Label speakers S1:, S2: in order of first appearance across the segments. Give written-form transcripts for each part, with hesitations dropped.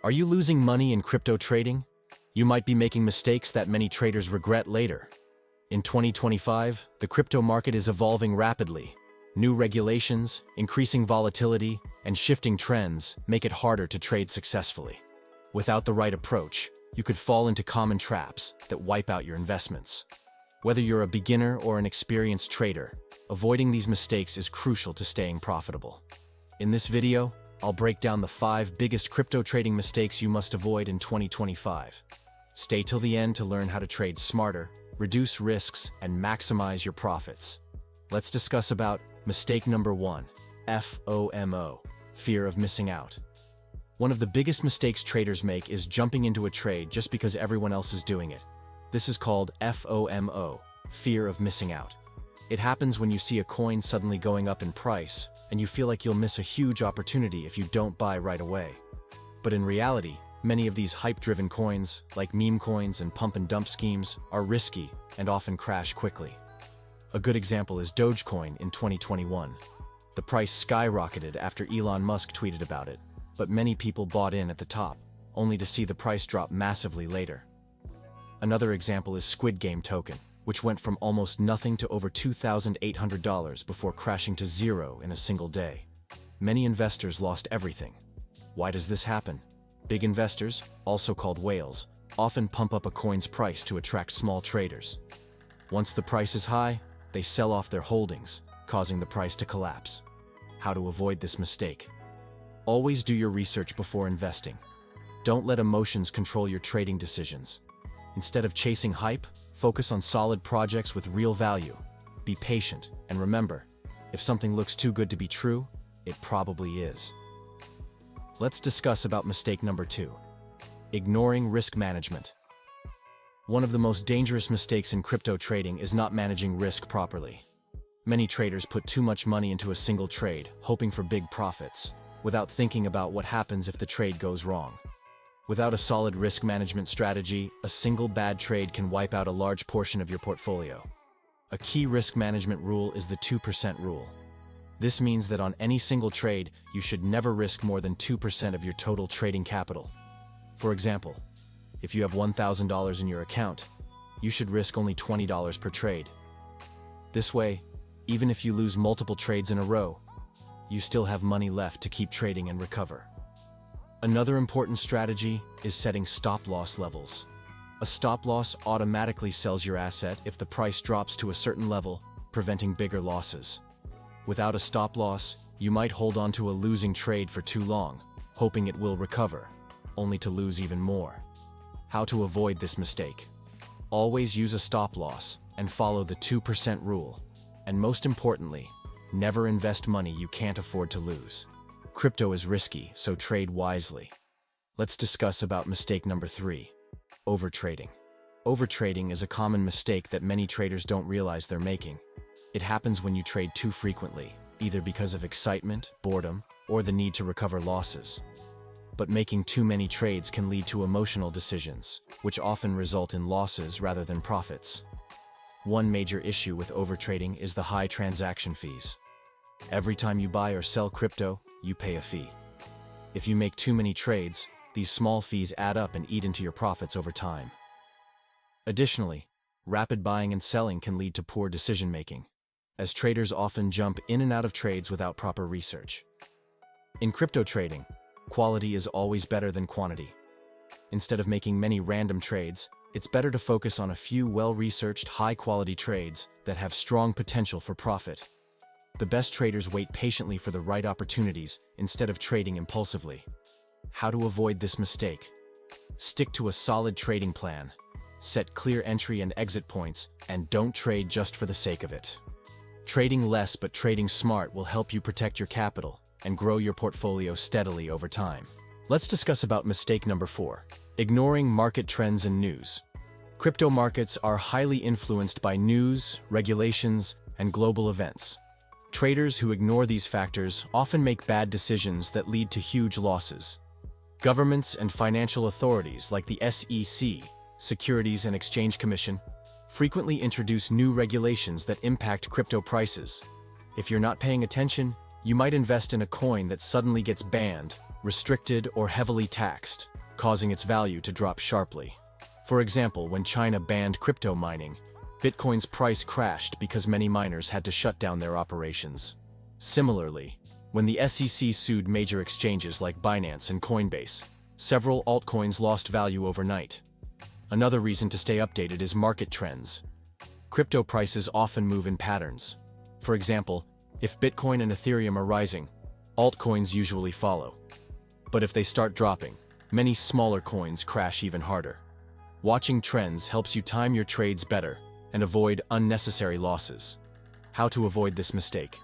S1: Are you losing money in crypto trading? You might be making mistakes that many traders regret later. In 2025, the crypto market is evolving rapidly. New regulations, increasing volatility, and shifting trends make it harder to trade successfully. Without the right approach, you could fall into common traps that wipe out your investments. Whether you're a beginner or an experienced trader, avoiding these mistakes is crucial to staying profitable. In this video, I'll break down the 5 biggest crypto trading mistakes you must avoid in 2025. Stay till the end to learn how to trade smarter, reduce risks, and maximize your profits. Let's discuss about mistake number 1, FOMO, fear of missing out. One of the biggest mistakes traders make is jumping into a trade just because everyone else is doing it. This is called FOMO, fear of missing out. It happens when you see a coin suddenly going up in price, and you feel like you'll miss a huge opportunity if you don't buy right away. But in reality, many of these hype-driven coins, like meme coins and pump-and-dump schemes, are risky and often crash quickly. A good example is Dogecoin in 2021. The price skyrocketed after Elon Musk tweeted about it, but many people bought in at the top, only to see the price drop massively later. Another example is Squid Game token, which went from almost nothing to over $2,800 before crashing to zero in a single day. Many investors lost everything. Why does this happen? Big investors, also called whales, often pump up a coin's price to attract small traders. Once the price is high, they sell off their holdings, causing the price to collapse. How to avoid this mistake? Always do your research before investing. Don't let emotions control your trading decisions. Instead of chasing hype, focus on solid projects with real value. Be patient, and remember, if something looks too good to be true, it probably is. Let's discuss about mistake number 2, ignoring risk management. One of the most dangerous mistakes in crypto trading is not managing risk properly. Many traders put too much money into a single trade, hoping for big profits, without thinking about what happens if the trade goes wrong. Without a solid risk management strategy, a single bad trade can wipe out a large portion of your portfolio. A key risk management rule is the 2% rule. This means that on any single trade, you should never risk more than 2% of your total trading capital. For example, if you have $1,000 in your account, you should risk only $20 per trade. This way, even if you lose multiple trades in a row, you still have money left to keep trading and recover. Another important strategy is setting stop-loss levels. A stop-loss automatically sells your asset if the price drops to a certain level, preventing bigger losses. Without a stop-loss, you might hold on to a losing trade for too long, hoping it will recover, only to lose even more. How to avoid this mistake? Always use a stop-loss and follow the 2% rule. And most importantly, never invest money you can't afford to lose. Crypto is risky, so trade wisely. Let's discuss about mistake number 3, overtrading. Overtrading is a common mistake that many traders don't realize they're making. It happens when you trade too frequently, either because of excitement, boredom, or the need to recover losses. But making too many trades can lead to emotional decisions, which often result in losses rather than profits. One major issue with overtrading is the high transaction fees. Every time you buy or sell crypto, you pay a fee. If you make too many trades, these small fees add up and eat into your profits over time. Additionally, rapid buying and selling can lead to poor decision-making, as traders often jump in and out of trades without proper research. In crypto trading, quality is always better than quantity. Instead of making many random trades, it's better to focus on a few well-researched, high-quality trades that have strong potential for profit. The best traders wait patiently for the right opportunities instead of trading impulsively. How to avoid this mistake? Stick to a solid trading plan. Set clear entry and exit points, and don't trade just for the sake of it. Trading less but trading smart will help you protect your capital and grow your portfolio steadily over time. Let's discuss about mistake number 4, ignoring market trends and news. Crypto markets are highly influenced by news, regulations, and global events. Traders who ignore these factors often make bad decisions that lead to huge losses. Governments and financial authorities like the SEC, Securities and Exchange Commission, frequently introduce new regulations that impact crypto prices. If you're not paying attention, you might invest in a coin that suddenly gets banned, restricted, or heavily taxed. causing its value to drop sharply. For example, when China banned crypto mining, Bitcoin's price crashed because many miners had to shut down their operations. Similarly, when the SEC sued major exchanges like Binance and Coinbase, several altcoins lost value overnight. Another reason to stay updated is market trends. Crypto prices often move in patterns. For example, if Bitcoin and Ethereum are rising, altcoins usually follow. But if they start dropping, many smaller coins crash even harder. Watching trends helps you time your trades better and avoid unnecessary losses. How to avoid this mistake?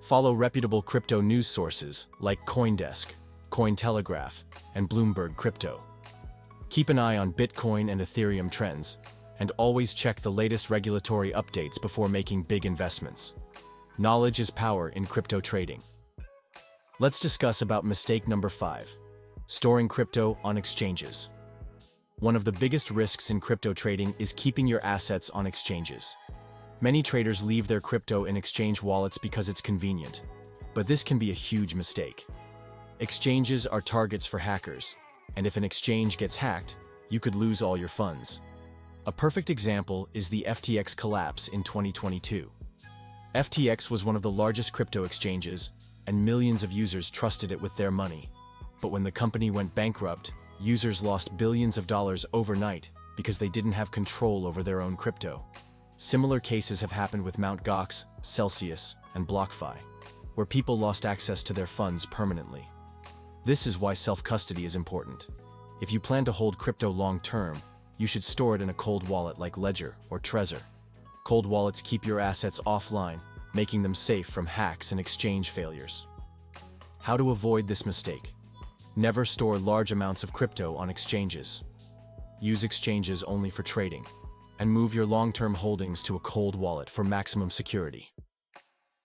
S1: Follow reputable crypto news sources like CoinDesk, Cointelegraph, and Bloomberg Crypto. Keep an eye on Bitcoin and Ethereum trends, and always check the latest regulatory updates before making big investments. Knowledge is power in crypto trading. Let's discuss about mistake number 5, storing crypto on exchanges. One of the biggest risks in crypto trading is keeping your assets on exchanges. Many traders leave their crypto in exchange wallets because it's convenient, but this can be a huge mistake. Exchanges are targets for hackers, and if an exchange gets hacked, you could lose all your funds. A perfect example is the FTX collapse in 2022. FTX was one of the largest crypto exchanges, and millions of users trusted it with their money. But when the company went bankrupt, users lost billions of dollars overnight because they didn't have control over their own crypto. Similar cases have happened with Mt. Gox, Celsius, and BlockFi, where people lost access to their funds permanently. This is why self-custody is important. If you plan to hold crypto long-term, you should store it in a cold wallet like Ledger or Trezor. Cold wallets keep your assets offline, making them safe from hacks and exchange failures. How to avoid this mistake? Never store large amounts of crypto on exchanges. Use exchanges only for trading, and move your long-term holdings to a cold wallet for maximum security.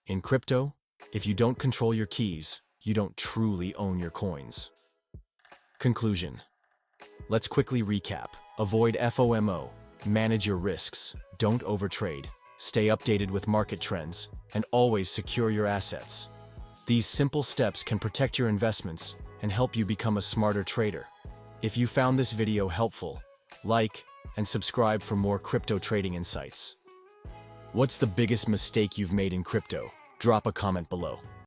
S1: In crypto, if you don't control your keys, you don't truly own your coins. Conclusion. Let's quickly recap. Avoid FOMO, manage your risks, don't overtrade, stay updated with market trends, and always secure your assets. These simple steps can protect your investments and help you become a smarter trader. If you found this video helpful, like and subscribe for more crypto trading insights. What's the biggest mistake you've made in crypto? Drop a comment below.